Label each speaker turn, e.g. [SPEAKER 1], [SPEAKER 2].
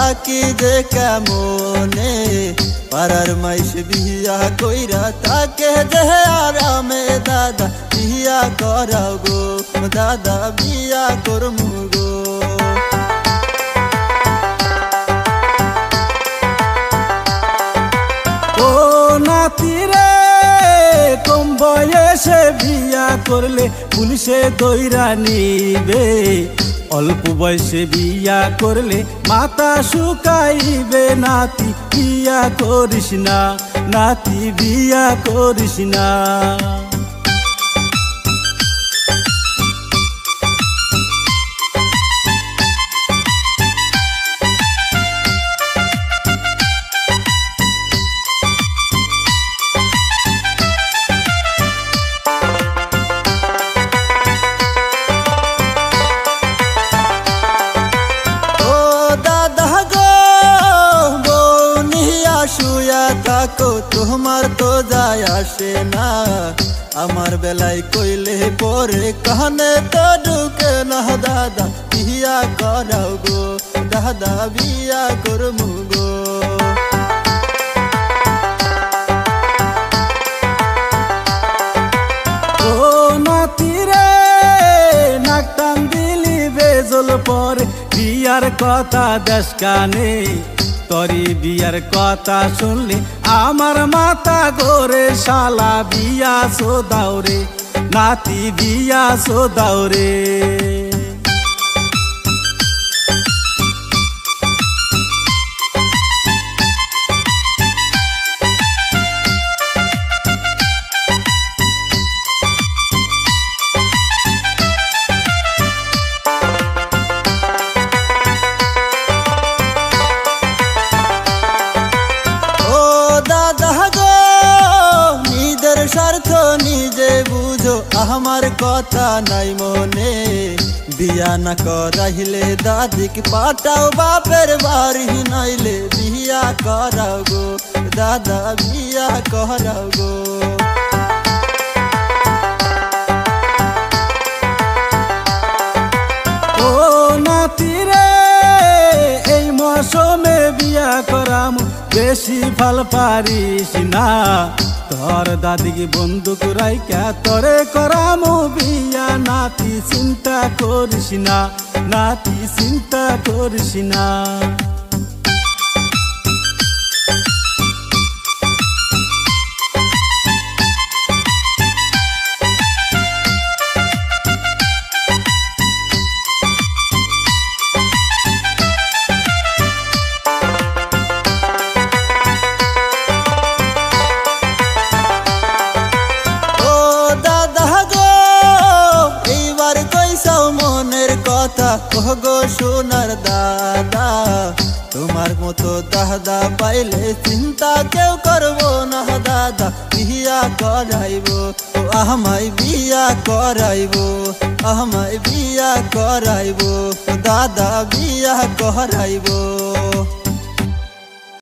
[SPEAKER 1] থাকি যে কেমনে পাড়ার মাইশ বিয়া কইরা তাকে যে আরামে দাদা বিয়া করাও গো দাদা বিয়া করমু গো।
[SPEAKER 2] ও নাতি রে কম বয়সে বিয়া করলে পুলিশে দইরা নিবে, অল্প বয়সে বিয়া করলে মাথা শুকাইবে। নাতি বিয়া করিস না, নাতি বিয়া করিস না।
[SPEAKER 1] তোমার তো যায় আসে না, আমার বেলায় কইলে পরে কানে তো ঢুকে না। দাদা বিয়া করাও গো দাদা বিয়া করমু গো।
[SPEAKER 2] ও নাতি রে নাক টান দিলি বেজল পরে বিয়ার কথা দেশ কানে, তরি বিয়ার কথা শুনলে আমার মাথা গোরে। শালা বিয়া সোদাও রে নাতি বিয়া সোদাও রে।
[SPEAKER 1] স্বার্থ নিজে বুঝো আমার কথা নাই মনে, বিয়া না করাইলে দাদিকে পাঠাও বাপের বাড়ি, নাইলে বিয়া করাও গো দাদা বিয়া করাও গো।
[SPEAKER 2] ও নাতি রে এই মৌসুমে বিয়া করাম, বেশি ফল পারিস না। তোর দাদিকে বন্দুক রাইকা তরে করামু বিয়া। নাতি চিন্তা করিস না, নাতি চিন্তা করিস না।
[SPEAKER 1] গো সোনার দাদা তোমার মতো দাদা পাইলে চিন্তা কেউ করবো না। দাদা বিয়া করাইব আমায় বিয়া করাইব, আমায় বিয়া করাইব দাদা বিয়া করাইব।